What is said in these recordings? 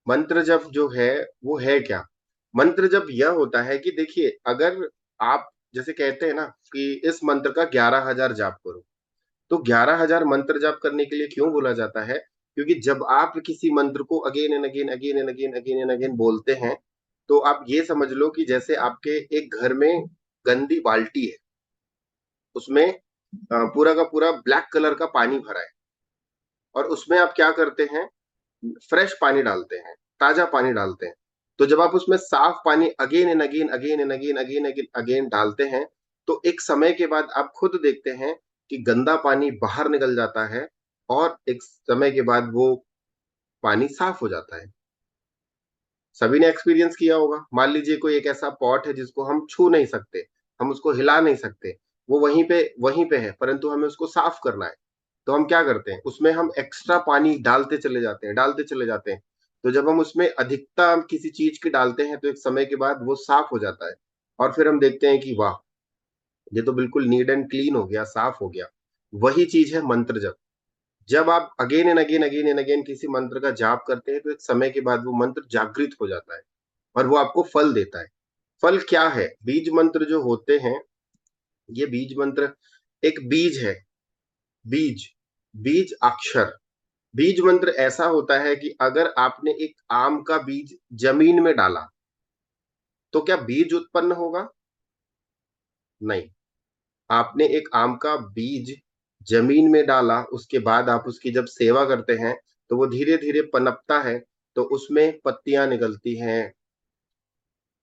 मंत्र जप जो है वो है क्या? मंत्र जप यह होता है कि देखिए, अगर आप जैसे कहते हैं ना कि इस मंत्र का 11,000 जाप करो, तो 11,000 मंत्र जाप करने के लिए क्यों बोला जाता है? क्योंकि जब आप किसी मंत्र को again and again again and again again and again बोलते हैं, तो आप ये समझ लो कि जैसे आपके एक घर में गंदी बाल्टी है, उसमें पूरा का पूरा ब्लैक कलर का पानी भरा है, और उसमें आप क्या करते हैं? फ्रेश पानी डालते हैं, ताजा पानी डालते हैं। तो जब आप उसमें साफ पानी again and again again and again again again again डालते हैं, तो एक समय के बाद आप खुद देखते हैं कि गंदा पानी बाहर निकल जाता है, और एक समय के बाद वो पानी साफ हो जाता है। सभी ने एक्सपीरियंस किया होगा। मान लीजिए कोई एक ऐसा पॉट है जिसको हम छू नहीं सकते, हम उसको हिला नहीं सकते, वो वहीं पे है, परंतु हमें उसको साफ करना है। तो हम क्या करते हैं? उसमें हम एक्स्ट्रा पानी डालते चले जाते हैं, डालते चले जाते हैं। तो जब हम उसमें अधिकता किसी चीज की डालते हैं, तो एक समय के बाद वो साफ हो जाता है, और फिर हम देखते हैं कि वाह, ये तो बिल्कुल नीट एंड क्लीन हो गया, साफ हो गया। वही चीज है मंत्र जप। जब आप again and again again and again किसी मंत्र का जाप करते हैं, तो एक समय के बाद वो मंत्र जागृत हो जाता है, और वो आपको फल देता है। फल क्या है? बीज मंत्र जो होते हैं, ये बीज मंत्र एक बीज है। बीज, बीज अक्षर। बीज मंत्र ऐसा होता है कि अगर आपने एक आम का बीज जमीन में डाला, तो क्या बीज उत्पन्न होगा? नहीं। आपने एक आम का बीज जमीन में डाला, उसके बाद आप उसकी जब सेवा करते हैं, तो वो धीरे धीरे पनपता है, तो उसमें पत्तियां निकलती हैं,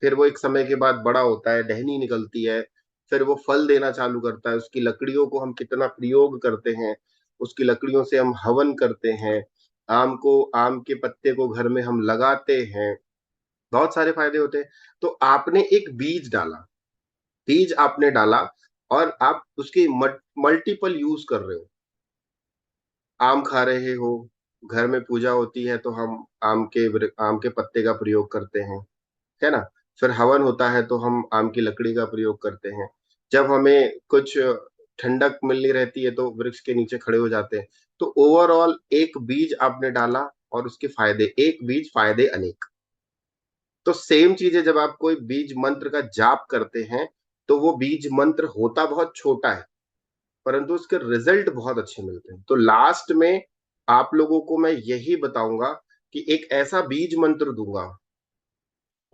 फिर वो एक समय के बाद बड़ा होता है, टहनी निकलती है, फिर वो फल देना चालू करता है। उसकी लकड़ियों को हम कितना प्रयोग करते हैं, उसकी लकड़ियों से हम हवन करते हैं। आम के पत्ते को घर में हम लगाते हैं, बहुत सारे फायदे होते हैं। तो आपने एक बीज डाला, बीज आपने डाला, और आप उसकी मल्टीपल यूज कर रहे हो। आम खा रहे हो, घर में पूजा होती है तो हम आम के पत्ते का प्रयोग करते हैं, है ना? फिर हवन होता है तो हम आम की लकड़ी का प्रयोग करते हैं। जब हमें कुछ ठंडक मिलनी रहती है तो वृक्ष के नीचे खड़े हो जाते हैं। तो ओवरऑल एक बीज आपने डाला, और उसके फायदे, एक बीज फायदे अनेक। तो सेम चीज है, जब आप कोई बीज मंत्र का जाप करते हैं, तो वो बीज मंत्र होता बहुत छोटा है, परंतु उसके रिजल्ट बहुत अच्छे मिलते हैं। तो लास्ट में आप लोगों को मैं यही बताऊंगा कि एक ऐसा बीज मंत्र दूंगा,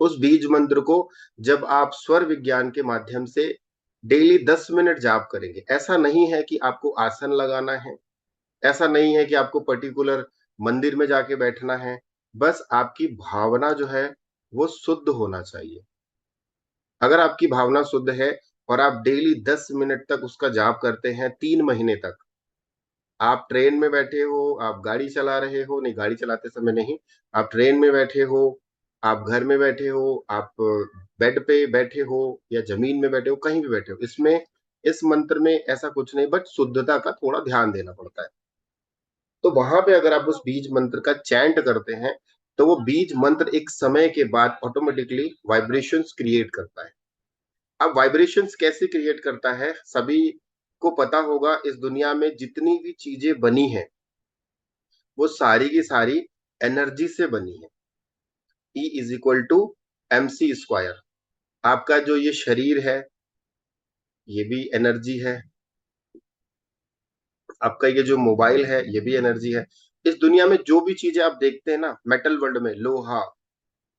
उस बीज मंत्र को जब आप स्वर विज्ञान के माध्यम से डेली 10 मिनट जाप करेंगे, ऐसा नहीं है कि आपको आसन लगाना है, ऐसा नहीं है कि आपको पर्टिकुलर मंदिर में जाके बैठना है, बस आपकी भावना जो है वो शुद्ध होना चाहिए। अगर आपकी भावना शुद्ध है, और आप डेली 10 मिनट तक उसका जाप करते हैं 3 महीने तक, आप ट्रेन में बैठे हो, आप गाड़ी चला रहे हो, नहीं गाड़ी चलाते समय नहीं, आप ट्रेन में बैठे हो, आप घर में बैठे हो, आप बेड पे बैठे हो, या जमीन में बैठे हो, कहीं भी बैठे हो, इसमें इस मंत्र में ऐसा कुछ नहीं, बट शुद्धता का थोड़ा ध्यान देना पड़ता है। तो वहां पे अगर आप उस बीज मंत्र का चैंट करते हैं, तो वो बीज मंत्र एक समय के बाद ऑटोमेटिकली वाइब्रेशंस क्रिएट करता है। अब वाइब्रेशंस कैसे क्रिएट करता है? सभी को पता होगा, इस दुनिया में जितनी भी चीजें बनी हैं, वो सारी की सारी एनर्जी से बनी है। E is equal to MC²। आपका जो ये शरीर है, ये भी एनर्जी है। आपका ये जो मोबाइल है, ये भी एनर्जी है। इस दुनिया में जो भी चीजें आप देखते हैं ना, मेटल वर्ल्ड में, लोहा,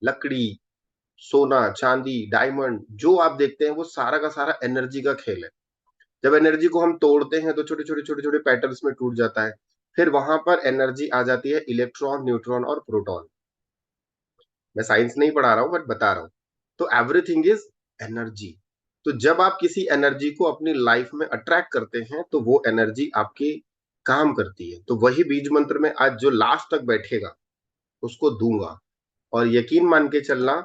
लकड़ी, सोना, चांदी, डायमंड, जो आप देखते हैं वो सारा का सारा एनर्जी का खेल है। जब एनर्जी को हम तोड़ते हैं, तो छोटे छोटे छोटे छोटे पैटर्न्स में टूट जाता है। फिर वहां पर एनर्जी आ जाती है इलेक्ट्रॉन, न्यूट्रॉन और प्रोटॉन। मैं साइंस नहीं पढ़ा रहा हूँ, बट बता रहा हूँ। तो एवरीथिंग इज एनर्जी। तो जब आप किसी एनर्जी को अपनी लाइफ में अट्रैक्ट करते हैं, तो वो एनर्जी आपके काम करती है। तो वही बीज मंत्र में आज जो लास्ट तक बैठेगा, उसको दूंगा। और यकीन मान के चलना,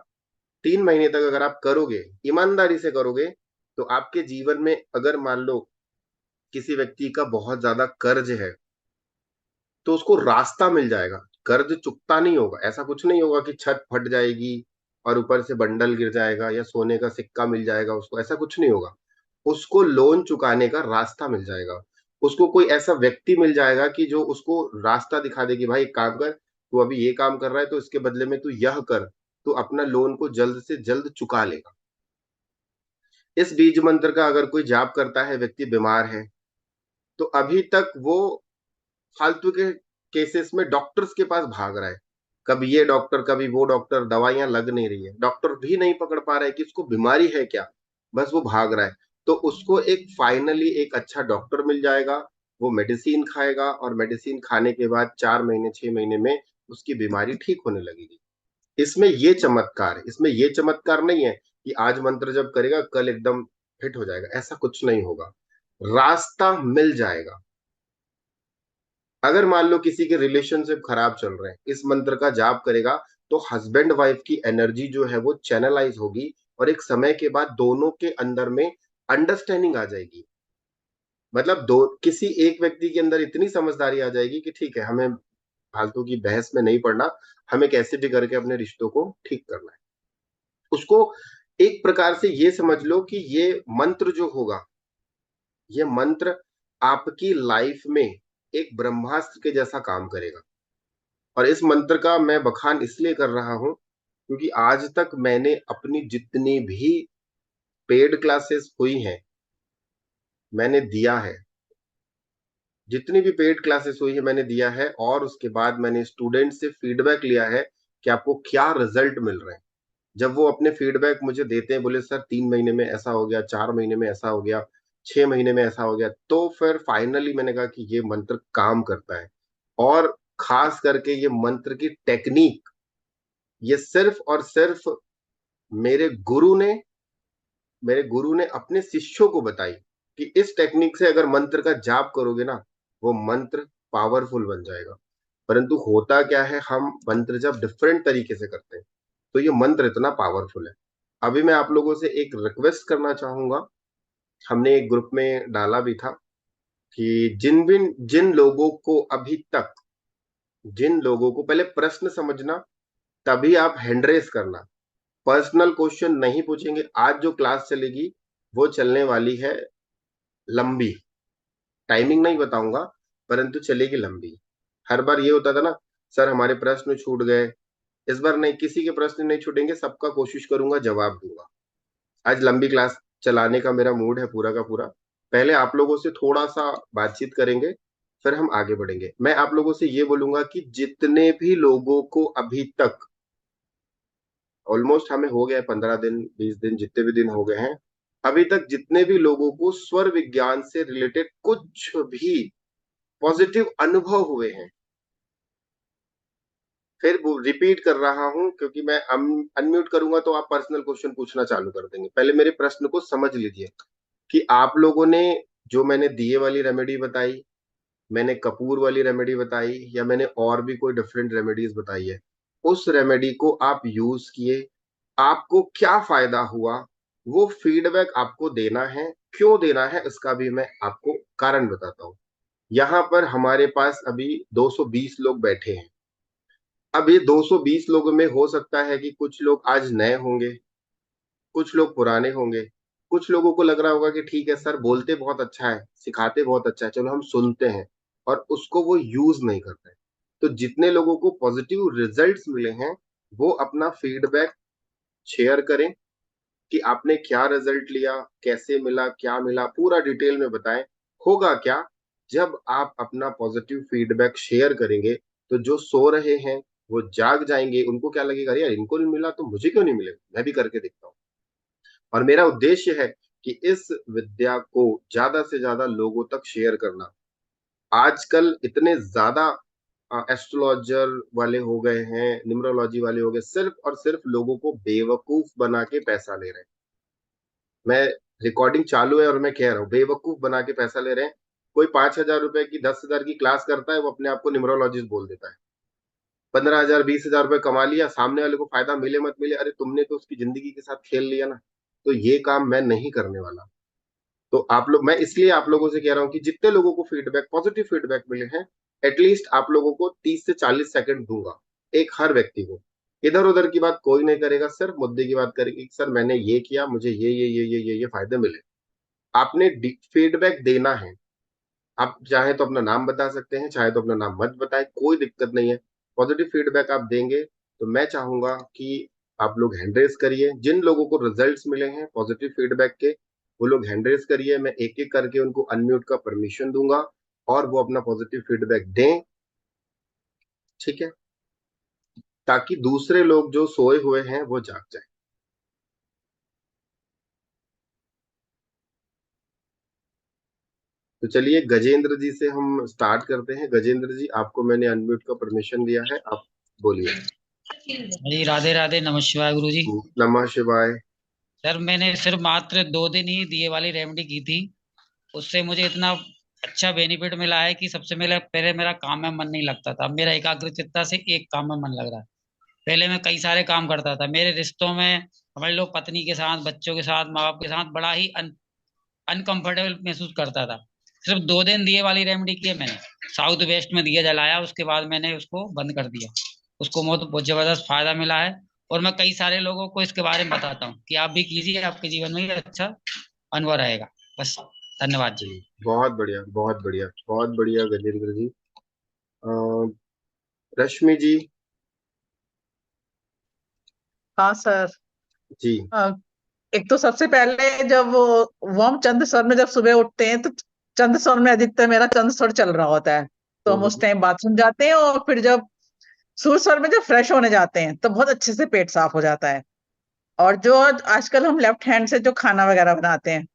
3 महीने तक अगर आप करोगे, ईमानदारी से करोगे, तो आपके जीवन में अगर मान लो किसी व्यक्ति का बहुत ज्यादा कर्ज है, तो उसको रास्ता मिल जाएगा। कर्ज चुकता नहीं होगा, ऐसा कुछ नहीं होगा कि छत फट जाएगी और ऊपर से बंडल गिर जाएगा, या सोने का सिक्का मिल जाएगा उसको, ऐसा कुछ नहीं होगा। उसको लोन चुकाने का रास्ता मिल जाएगा। उसको कोई ऐसा व्यक्ति मिल जाएगा कि जो उसको रास्ता दिखा दे कि भाई एक काम कर, तू अभी ये काम कर रहा है तो इसके बदले में तू यह कर, तू अपना लोन को जल्द से जल्द चुका लेगा। इस बीज मंत्र का अगर कोई जाप करता है, व्यक्ति बीमार है, तो अभी तक वो फालतू के केसेस में डॉक्टर्स के पास भाग रहा है। कभी ये डॉक्टर, कभी वो डॉक्टर, दवाइयां लग नहीं रही है, डॉक्टर भी नहीं पकड़ पा रहा है कि इसको बीमारी है क्या, बस वो भाग रहा है। तो उसको एक फाइनली एक अच्छा डॉक्टर मिल जाएगा, वो मेडिसिन खाएगा और मेडिसिन खाने के बाद 4 महीने 6 महीने में उसकी बीमारी ठीक होने लगेगी। इसमें ये चमत्कार है, इसमें ये चमत्कार नहीं है कि आज मंत्र जब करेगा कल एकदम फिट हो जाएगा, ऐसा कुछ नहीं होगा। रास्ता मिल जाएगा। अगर मान लो किसी के रिलेशनशिप खराब चल रहे हैं, इस मंत्र का जाप करेगा तो हस्बैंड वाइफ की एनर्जी जो है वो चैनलाइज होगी, और एक समय के बाद दोनों के अंदर में अंडरस्टैंडिंग आ जाएगी। मतलब दो किसी एक व्यक्ति के अंदर इतनी समझदारी आ जाएगी कि ठीक है, हमें फालतू की बहस में नहीं पड़ना, हमें कैसे भी करके अपने रिश्तों को ठीक करना है। उसको एक प्रकार से ये समझ लो कि ये मंत्र जो होगा, ये मंत्र आपकी लाइफ में एक ब्रह्मास्त्र के जैसा काम करेगा। और इस मंत्र का मैं बखान इसलिए कर रहा हूं क्योंकि आज तक मैंने अपनी जितनी भी पेड क्लासेस हुई हैं, मैंने दिया है। जितनी भी पेड क्लासेस हुई है मैंने दिया है, और उसके बाद मैंने स्टूडेंट से फीडबैक लिया है कि आपको क्या रिजल्ट मिल रहे हैं। जब वो अपने फीडबैक मुझे देते हैं, बोले सर 3 महीने में ऐसा हो गया, 4 महीने में ऐसा हो गया, 6 महीने में ऐसा हो गया, तो फिर फाइनली मैंने कहा कि ये मंत्र काम करता है। और खास करके ये मंत्र की टेक्निक, ये सिर्फ और सिर्फ मेरे गुरु ने मेरे गुरु ने अपने शिष्यों को बताई कि इस टेक्निक से अगर मंत्र का जाप करोगे ना, वो मंत्र पावरफुल बन जाएगा। परंतु होता क्या है, हम मंत्र जब डिफरेंट तरीके से करते हैं तो ये मंत्र इतना पावरफुल है। अभी मैं आप लोगों से एक रिक्वेस्ट करना चाहूंगा, हमने एक ग्रुप में डाला भी था कि जिन लोगों को अभी तक, जिन लोगों को, पहले प्रश्न समझना, तभी आप हैंड रेस करना। पर्सनल क्वेश्चन नहीं पूछेंगे। आज जो क्लास चलेगी वो चलने वाली है लंबी, टाइमिंग नहीं बताऊंगा, परंतु चलेगी लंबी। हर बार ये होता था ना, सर हमारे प्रश्न छूट गए। इस बार नहीं, किसी के प्रश्न नहीं छूटेंगे, सबका कोशिश करूंगा जवाब दूंगा। आज लंबी क्लास चलाने का मेरा मूड है पूरा का पूरा। पहले आप लोगों से थोड़ा सा बातचीत करेंगे, फिर हम आगे बढ़ेंगे। मैं आप लोगों से ये बोलूंगा कि जितने भी लोगों को अभी तक, ऑलमोस्ट हमें हो गया है 15 दिन 20 दिन, जितने भी दिन हो गए हैं, अभी तक जितने भी लोगों को स्वर विज्ञान से रिलेटेड कुछ भी पॉजिटिव अनुभव हुए हैं, फिर रिपीट कर रहा हूं क्योंकि मैं अनम्यूट करूंगा तो आप पर्सनल क्वेश्चन पूछना चालू कर देंगे। पहले मेरे प्रश्न को समझ लीजिए कि आप लोगों ने, जो मैंने दिए वाली रेमेडी बताई, मैंने कपूर वाली रेमेडी बताई, या मैंने और भी कोई डिफरेंट रेमेडीज बताई है, उस रेमेडी को आप यूज किए, आपको क्या फायदा हुआ, वो फीडबैक आपको देना है। क्यों देना है इसका भी मैं आपको कारण बताता हूँ। यहाँ पर हमारे पास अभी 220 लोग बैठे हैं। अब ये 220 लोगों में हो सकता है कि कुछ लोग आज नए होंगे, कुछ लोग पुराने होंगे, कुछ लोगों को लग रहा होगा कि ठीक है सर बोलते बहुत अच्छा है, सिखाते बहुत अच्छा है, चलो हम सुनते हैं, और उसको वो यूज नहीं करते। तो जितने लोगों को पॉजिटिव रिजल्ट्स मिले हैं, वो अपना फीडबैक शेयर करें कि आपने क्या रिजल्ट लिया, कैसे मिला, क्या मिला, पूरा डिटेल में बताएं। होगा क्या, जब आप अपना पॉजिटिव फीडबैक शेयर करेंगे तो जो सो रहे हैं वो जाग जाएंगे। उनको क्या लगेगा, अरे यार इनको नहीं मिला तो मुझे क्यों नहीं मिलेगा, मैं भी करके देखता हूँ। और मेरा उद्देश्य है कि इस विद्या को ज्यादा से ज्यादा लोगों तक शेयर करना। आजकल इतने ज्यादा एस्ट्रोलॉजर वाले हो गए हैं, न्यूमरोलॉजी वाले हो गए, सिर्फ और सिर्फ लोगों को बेवकूफ बना के पैसा ले रहे हैं। मैं, रिकॉर्डिंग चालू है और मैं कह रहा हूँ, बेवकूफ बना के पैसा ले रहे हैं। कोई 5,000 रुपए की 10,000 की क्लास करता है, वो अपने आप को न्यूमरोलॉजिस्ट बोल देता है। 15,000 20,000 रुपए कमा लिया, सामने वाले को फायदा मिले मत मिले, अरे तुमने तो उसकी जिंदगी के साथ खेल लिया ना। तो ये काम मैं नहीं करने वाला। तो आप लोग, मैं इसलिए आप लोगों से कह रहा हूँ कि जितने लोगों को फीडबैक, पॉजिटिव फीडबैक मिले हैं, एटलीस्ट आप लोगों को 30 से 40 सेकंड दूंगा, एक हर व्यक्ति को। इधर उधर की बात कोई नहीं करेगा, सिर्फ मुद्दे की बात करेगी कि सर मैंने ये किया, मुझे ये फायदे मिले। आपने फीडबैक देना है। आप चाहे तो अपना नाम बता सकते हैं, चाहे तो अपना नाम मत बताएं, कोई दिक्कत नहीं है। पॉजिटिव फीडबैक आप देंगे तो मैं चाहूंगा कि आप लोग हैंड रेस करिए। जिन लोगों को रिजल्ट्स मिले हैं पॉजिटिव फीडबैक के, वो लोग हैंड रेस करिए। मैं एक एक करके उनको अनम्यूट का परमिशन दूंगा और वो अपना पॉजिटिव फीडबैक दें। ठीक है, ताकि दूसरे लोग जो सोए हुए हैं वो जाग जाए। तो चलिए गजेंद्र जी से हम स्टार्ट करते हैं। गजेंद्र जी, आपको मैंने अनम्यूट का परमिशन दिया है, आप बोलिए। जी राधे राधे, नमः शिवाय गुरु जी। नमः शिवाय। सर मैंने सिर्फ मात्र 2 दिन ही दिए वाली रेमेडी की थी। उससे मुझे इतना अच्छा बेनिफिट मिला है कि सबसे पहले पहले मेरा काम में मन नहीं लगता था, अब मेरा एकाग्रचित्ता से एक काम में मन लग रहा है। पहले मैं कई सारे काम करता था मेरे रिश्तों में, हमारे लोग पत्नी के साथ, बच्चों के साथ, माँ बाप के साथ बड़ा ही अनकंफर्टेबल महसूस करता था। सिर्फ 2 दिन दिए वाली रेमेडी की है मैंने। साउथ वेस्ट में दिया जलाया, उसके बाद मैंने उसको बंद कर दिया। उसको बहुत बहुत जबरदस्त फायदा मिला है। और मैं कई सारे लोगों को इसके बारे में बताता हूँ कि आप भी कीजिए, आपके जीवन में ये अच्छा अनुभव रहेगा। बस, धन्यवाद जी। चलिए, बहुत बढ़िया, बहुत बढ़िया, बहुत बढ़िया गजेंद्र जी। रश्मि जी। हाँ सर। जी। अ, एक तो सबसे पहले जब वो हम चंद स्वर में जब सुबह उठते हैं तो चंद स्वर में अधिकतर मेरा चंद स्वर चल रहा होता है। तो हम उस हम्म। टाइम बाथरूम जाते हैं और फिर जब सूर स्वर में जब फ्रेश होने जाते हैं तो बहुत अच्छे से पेट साफ हो जाता है। और जो आजकल हम लेफ्ट हैंड से जो खाना वगैरह बनाते हैं,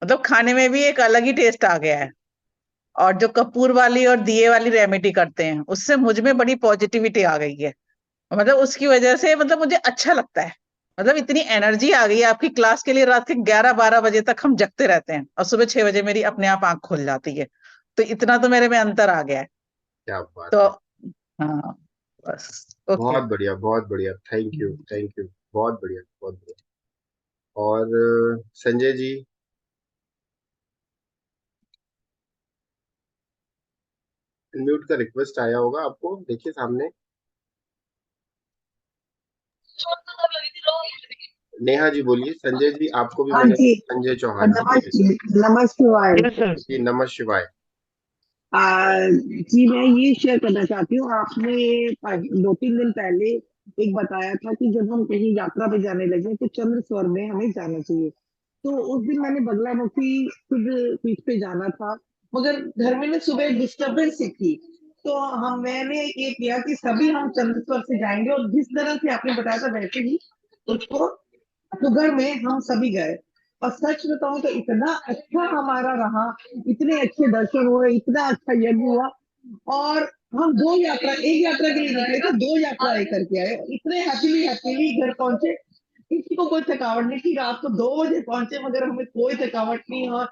मतलब खाने में भी एक अलग ही टेस्ट आ गया है। और जो कपूर वाली और दिए वाली रेमेडी करते हैं उससे मुझ में बड़ी पॉजिटिविटी आ गई है। मतलब उसकी वजह से मतलब मुझे अच्छा लगता है। मतलब इतनी एनर्जी आ गई है आपकी क्लास के लिए। रात के 11-12 बजे तक हम जगते रहते हैं और सुबह 6 बजे मेरी अपने आप आंख खुल जाती है। तो इतना तो मेरे में अंतर आ गया है। क्या बात तो है। हाँ, बस। ओके। बहुत बढ़िया, बहुत बढ़िया, थैंक यू, थैंक यू। बहुत बढ़िया, बहुत बढ़िया। और संजय जी। म्यूट का रिक्वेस्ट आया होगा आपको, देखिए सामने। नेहा जी बोलिए। संजय जी, आपको भी हाँ मैंने, जी। संजय चौहान जी बोलिए। नमस्ते, नमस्कार। Yes sir. जी नमः शिवाय। जी मैं ये शेयर करना चाहती हूँ। आपने 2-3 दिन पहले एक बताया था कि जब हम कहीं यात्रा पे जाने लगे तो चंद्र स्वर में हमें जाना चाहिए। तो उस दिन मैंने बगलामुखी खुद पीठ पे जाना था, मगर घर में ना सुबह डिस्टरबेंस सी थी। तो हम मैंने ये किया कि सभी हम चंद्र स्वर से जाएंगे और जिस तरह से आपने बताया था वैसे ही उसको सुगर में हम सभी गए। और सच बताऊं तो इतना अच्छा हमारा रहा, इतने अच्छे दर्शन हुए, इतना अच्छा यज्ञ हुआ। और हम 2 यात्रा, एक यात्रा के लिए निकले थे, 2 यात्राएं करके आए, इतने हैप्पीली हैप्पीली घर पहुंचे। किसी को कोई थकावट नहीं थी, रात को 2 बजे पहुंचे मगर हमें कोई थकावट नहीं। और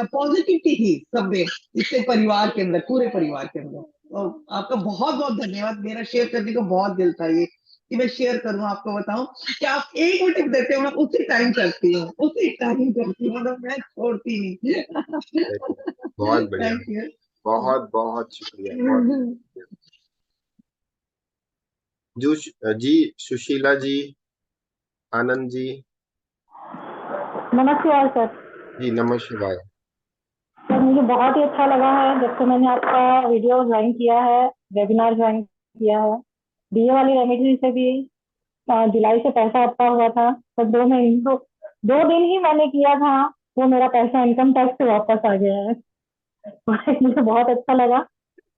पॉजिटिविटी थी सब में, इससे परिवार के अंदर, पूरे परिवार के अंदर। और आपका बहुत बहुत धन्यवाद। मेरा शेयर करने को बहुत दिल था ये कि मैं शेयर करूं, आपको बताऊं कि आप एक भी टिप देते हो मैं उसी टाइम करती हूँ, उसी टाइम करती हूँ, मतलब मैं छोड़ती नहीं। बहुत बढ़िया। Thank you. बहुत बहुत शुक्रिया, बहुत शुक्रिया। जी सुशीला जी, आनंद जी। नमस्कार सर। जी नमः शिवाय। सर मुझे बहुत ही अच्छा लगा है जब से मैंने आपका वीडियो ज्वाइन किया है, वेबिनार ज्वाइन किया है। डीए वाली रेमेडी से भी जुलाई से पैसा अटका हुआ था, तो 2 दिन ही मैंने किया था, वो मेरा पैसा इनकम टैक्स से वापस आ गया है। मुझे बहुत अच्छा लगा,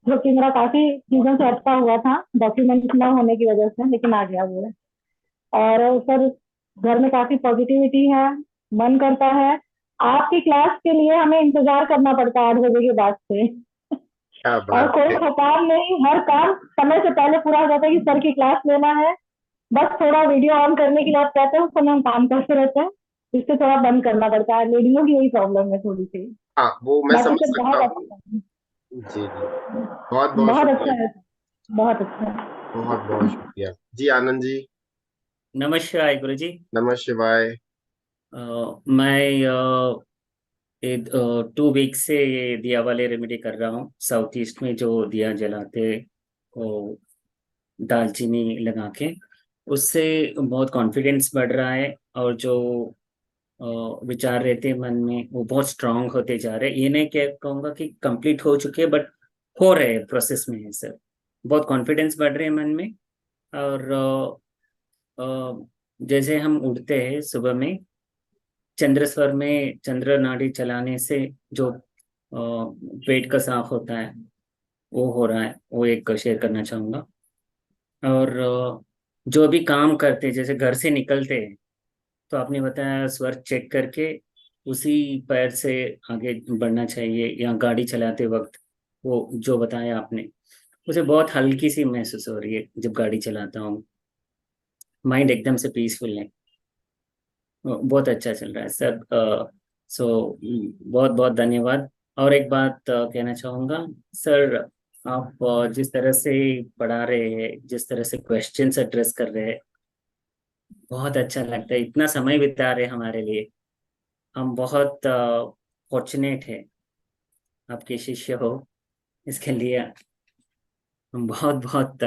जो कि मेरा काफी चीजों से अटका हुआ था डॉक्यूमेंट न होने की वजह से, लेकिन आ गया वो। और सर घर में काफी पॉजिटिविटी है, मन करता है। आपकी क्लास के लिए हमें इंतजार करना पड़ता है 8 बजे के बाद से। क्या और बात कोई है। थकान नहीं, हर काम समय से पहले पूरा हो जाता है कि सर की क्लास लेना है। बस थोड़ा वीडियो ऑन करने के लिए आप कहते हैं, उस समय हम काम करते रहते हैं, इससे थोड़ा बंद करना पड़ता है। लेडीजों की यही प्रॉब्लम है थोड़ी सी। हाँ, वो मैं बाकी समझ सब सकता बहुत हूँ। अच्छा है। जी जी। बहुत बहुत बहुत शुक्रिया। अच्छा है। बहुत अच्छा है। बहुत बहुत शुक्रिया जी। आनंद जी। नमस्कार गुरु जी। नमः शिवाय। मैं 2 वीक से ये दिया वाले रेमेडी कर रहा हूँ। साउथ ईस्ट में जो दिया जलाते, वो दालचीनी लगा के, उससे बहुत कॉन्फिडेंस बढ़ रहा है। और जो अ, विचार रहते हैं मन में वो बहुत स्ट्रांग होते जा रहे हैं। ये नहीं कह कहूँगा कि कंप्लीट हो चुके, बट हो रहे, प्रोसेस में है सर। बहुत कॉन्फिडेंस बढ़ रहे हैं मन में। और जैसे हम उठते हैं सुबह में, चंद्र स्वर में चंद्र नाड़ी चलाने से जो पेट का साफ होता है वो हो रहा है, वो एक शेयर करना चाहूँगा। और जो भी काम करते हैं, जैसे घर से निकलते हैं, तो आपने बताया स्वर चेक करके उसी पैर से आगे बढ़ना चाहिए, या गाड़ी चलाते वक्त वो जो बताया आपने, उसे बहुत हल्की सी महसूस हो रही है जब गाड़ी चलाता हूँ। माइंड एकदम से पीसफुल है। बहुत अच्छा चल रहा है सर। सो बहुत बहुत धन्यवाद। और एक बात कहना चाहूँगा सर, आप जिस तरह से पढ़ा रहे हैं, जिस तरह से क्वेश्चंस एड्रेस कर रहे हैं, बहुत अच्छा लगता है। इतना समय बिता रहे हैं हमारे लिए। हम बहुत फॉर्चुनेट है आपके शिष्य हो, इसके लिए हम बहुत बहुत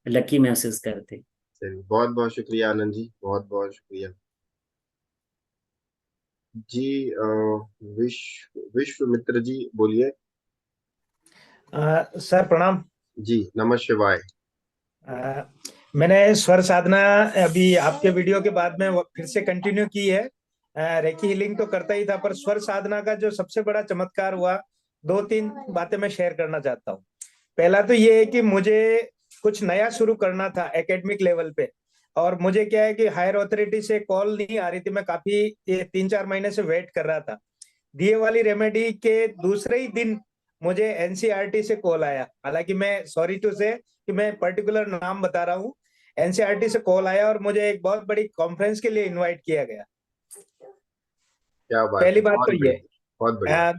लकी महसूस करते हैं। चलिए, बहुत बहुत शुक्रिया आनंद जी, बहुत बहुत शुक्रिया जी। विश्वमित्र जी बोलिए। सर प्रणाम। जी नमः शिवाय। अ, मैंने स्वर साधना अभी आपके वीडियो के बाद में फिर से कंटिन्यू की है। रेकी हीलिंग तो करता ही था, पर स्वर साधना का जो सबसे बड़ा चमत्कार हुआ, दो तीन बातें मैं शेयर करना चाहता हूँ। पहला तो ये है कि मुझे कुछ नया शुरू करना था एकेडमिक लेवल पे, और मुझे क्या है कि हायर अथॉरिटी से कॉल नहीं आ रही थी। मैं काफी 3-4 महीने से वेट कर रहा था। दिए वाली रेमेडी के दूसरे ही दिन मुझे एनसीईआरटी से कॉल आया। हालांकि मैं सॉरी टू से कि मैं पर्टिकुलर नाम बता रहा हूँ, एनसीईआरटी से कॉल आया और मुझे एक बहुत बड़ी कॉन्फ्रेंस के लिए इनवाइट किया गया। क्या बात पहली है, बात बहुत तो ये। बढ़िया, बहुत बढ़िया।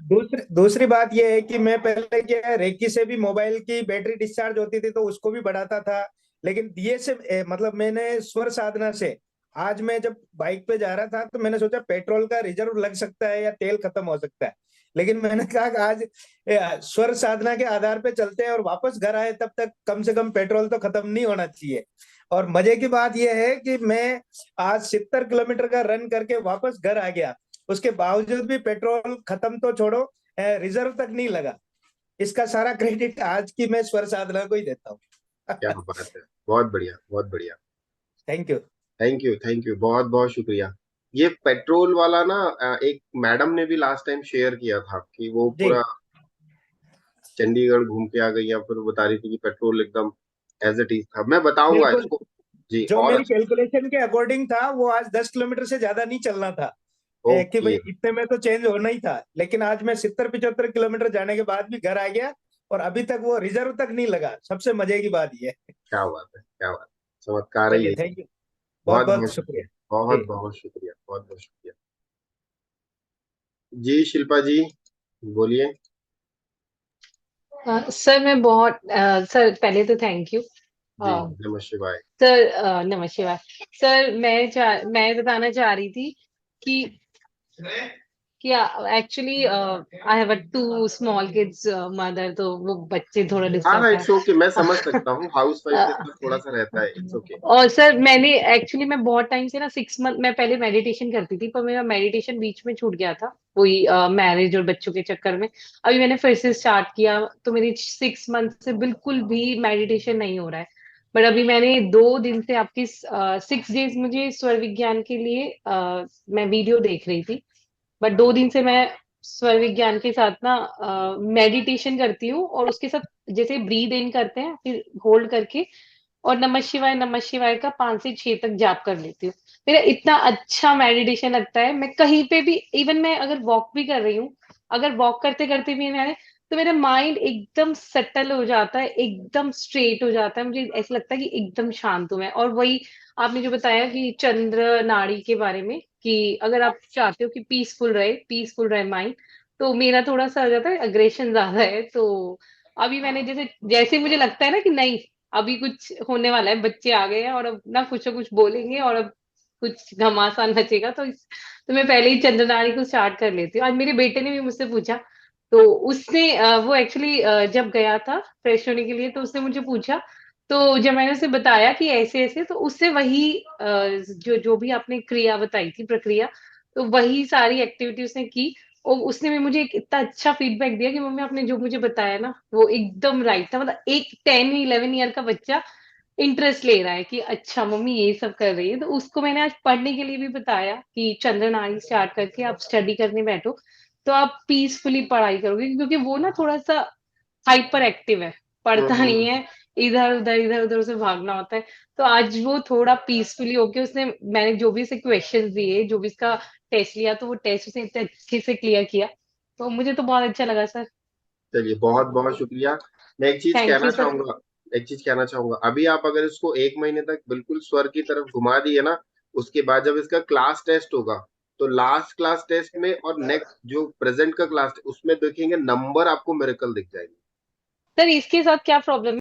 दूसरी बात यह है कि मैं पहले क्या है, रेकी से भी मोबाइल की बैटरी डिस्चार्ज होती थी तो उसको भी बढ़ाता था। लेकिन दिए से मतलब मैंने स्वर साधना से आज मैं जब बाइक पे जा रहा था तो मैंने सोचा पेट्रोल का रिजर्व लग सकता है या तेल खत्म हो सकता है। लेकिन मैंने कहा कि आज स्वर साधना के आधार पे चलते हैं और वापस घर आए तब तक कम से कम पेट्रोल तो खत्म नहीं होना चाहिए। और मजे की बात यह है कि मैं आज 70 किलोमीटर का रन करके वापस घर आ गया। उसके बावजूद भी पेट्रोल खत्म तो छोड़ो, रिजर्व तक नहीं लगा। इसका सारा क्रेडिट आज की मैं स्वर साधना को ही देता हूँ। क्या बात है, बहुत बढ़िया, बहुत बढ़िया। Thank you. Thank you, thank you, बहुत बहुत शुक्रिया। ये पेट्रोल वाला ना, एक मैडम ने भी लास्ट टाइम शेयर किया था कि वो जी। पूरा चंडीगढ़ घूम के आ गई, या फिर बता रही थी कि पेट्रोल एकदम एज इट इज था। मैं बताऊंगा बिल्कुल। इसको। जी, जो और मेरी अच्छा। कैलकुलेशन के अकॉर्डिंग था वो आज 10 किलोमीटर से ज्यादा नहीं चलना था। कि भाई ओके। इतने में तो चेंज होना ही था। लेकिन आज मैं 70-75 किलोमीटर जाने के बाद भी घर आ गया और अभी तक वो रिजर्व तक नहीं लगा। सबसे मजे की बात ये है। क्या बात है, क्या बात है, चमत्कार ही चलिए, है। Thank you. बहुत बहुत बहुत बहुत शुक्रिया। शुक्रिया, बहुत जी। बहुत शुक्रिया, बहुत बहुत शुक्रिया जी। शिल्पा जी बोलिए। सर मैं बहुत सर पहले तो थैंक यू। जी नमः शिवाय। सर नमस्कार सर। मैं बताना चाह रही थी कि actually I have a 2 small kids mother, तो वो बच्चे थोड़ा हाँ ना, डिस्टर्ब इट्स ओके, मैं समझ सकता हूँ, हाउस वाइफ के है। साथ थोड़ा सा रहता है, इट्स ओके। और सर मैंने एक्चुअली मैं बहुत टाइम से ना 6 मंथ मैं पहले मेडिटेशन करती थी, पर मेरा मेडिटेशन बीच में छूट गया था, वही मैरिज और बच्चों के चक्कर में। अभी मैंने फिर से स्टार्ट किया, तो मेरी 6 मंथ से बिल्कुल भी मेडिटेशन नहीं हो रहा है। बट अभी मैंने 2 दिन से आपकी 6 डेज मुझे स्वर विज्ञान के लिए मैं वीडियो देख रही थी। बट 2 दिन से मैं स्वर विज्ञान के साथ ना मेडिटेशन करती हूँ, और उसके साथ जैसे ब्रीद इन करते हैं फिर होल्ड करके और नमः शिवाय का 5 से 6 तक जाप कर लेती हूँ। मेरा इतना अच्छा मेडिटेशन लगता है। मैं कहीं पे भी, इवन मैं अगर वॉक भी कर रही हूँ, अगर वॉक करते करते भी मैंने, तो मेरा माइंड एकदम सेटल हो जाता है, एकदम स्ट्रेट हो जाता है। मुझे ऐसा लगता है कि एकदम शांत हूं मैं। और वही आपने जो बताया कि चंद्र नाड़ी के बारे में, कि अगर आप चाहते हो कि पीसफुल रहे माइंड, तो मेरा थोड़ा सा हो जाता है, अग्रेशन ज्यादा है। तो अभी मैंने जैसे जैसे मुझे लगता है ना कि नहीं, अभी कुछ होने वाला है, बच्चे आ गए हैं और अब ना कुछ बोलेंगे और अब कुछ घमासान मचेगा, तो मैं पहले ही चंद्रनाड़ी को स्टार्ट कर लेती हूँ। आज मेरे बेटे ने भी मुझसे पूछा, तो उसने वो एक्चुअली जब गया था फ्रेश होने के लिए, तो उसने मुझे पूछा, तो जब मैंने उसे बताया कि ऐसे ऐसे, तो उससे वही जो जो भी आपने क्रिया बताई थी, प्रक्रिया, तो वही सारी एक्टिविटी उसने की। और उसने भी मुझे एक इतना अच्छा फीडबैक दिया कि मम्मी आपने जो मुझे बताया ना वो एकदम राइट था। मतलब एक 10-11 ईयर का बच्चा इंटरेस्ट ले रहा है कि अच्छा मम्मी ये सब कर रही है, तो उसको मैंने आज पढ़ने के लिए भी बताया कि चंद्र नाड़ी स्टार्ट करके आप स्टडी करने बैठो तो आप पीसफुली पढ़ाई करोगे, क्योंकि वो ना थोड़ा सा हाइपर एक्टिव है, पढ़ता नहीं है, इधर उधर उसे भागना होता है। तो आज वो थोड़ा पीसफुली होके उसने, मैंने जो भी इसे क्वेश्चंस दिए, जो भी इसका टेस्ट लिया, तो वो टेस्ट उसने इतने अच्छे से क्लियर किया, तो मुझे तो बहुत अच्छा लगा सर। चलिए, बहुत बहुत शुक्रिया। मैं थैंक यू सर। एक चीज कहना चाहूंगा, अभी आप अगर इसको 1 महीने तक बिल्कुल स्वर की तरफ घुमा दिए ना, उसके बाद जब इसका क्लास टेस्ट होगा, तो लास्ट क्लास टेस्ट में और नेक्स्ट जो प्रेजेंट का क्लास उसमें देखेंगे, नंबर आपको मिरेकल दिख जाएंगे। सर इसके साथ क्या प्रॉब्लम